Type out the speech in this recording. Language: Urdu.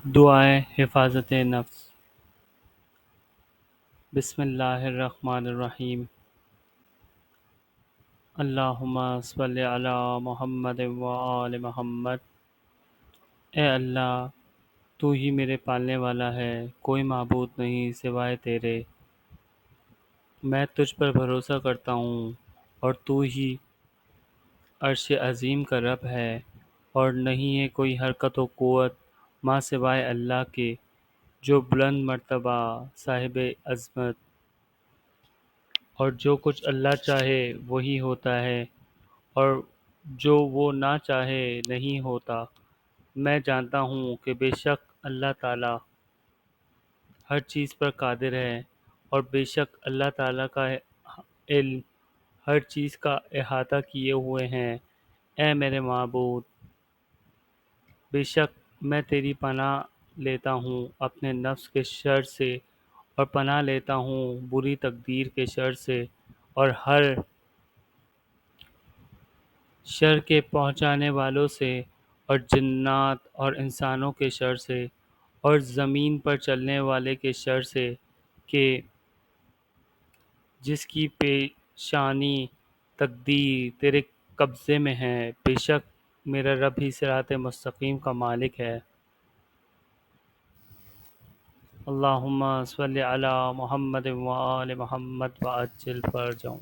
دعائیں حفاظت نفس۔ بسم اللہ الرحمن الرحیم۔ اللہم صلی علی محمد و آل محمد۔ اے اللہ، تو ہی میرے پالنے والا ہے، کوئی معبود نہیں سوائے تیرے۔ میں تجھ پر بھروسہ کرتا ہوں اور تو ہی عرش عظیم کا رب ہے، اور نہیں ہے کوئی حرکت و قوت ماں سوائے اللہ کے، جو بلند مرتبہ صاحب عظمت، اور جو کچھ اللہ چاہے وہی ہوتا ہے، اور جو وہ نہ چاہے نہیں ہوتا۔ میں جانتا ہوں کہ بے شک اللہ تعالی ہر چیز پر قادر ہے، اور بے شک اللہ تعالی کا علم ہر چیز کا احاطہ کیے ہوئے ہیں۔ اے میرے معبود، بے شک میں تیری پناہ لیتا ہوں اپنے نفس کے شر سے، اور پناہ لیتا ہوں بری تقدیر کے شر سے، اور ہر شر کے پہنچانے والوں سے، اور جنات اور انسانوں کے شر سے، اور زمین پر چلنے والے کے شر سے، کہ جس کی پیشانی تقدیر تیرے قبضے میں ہے۔ بے شک میرا رب ہی صراط مستقیم کا مالک ہے۔ اللہم صلی علی محمد و آل محمد وعجل فرجہم۔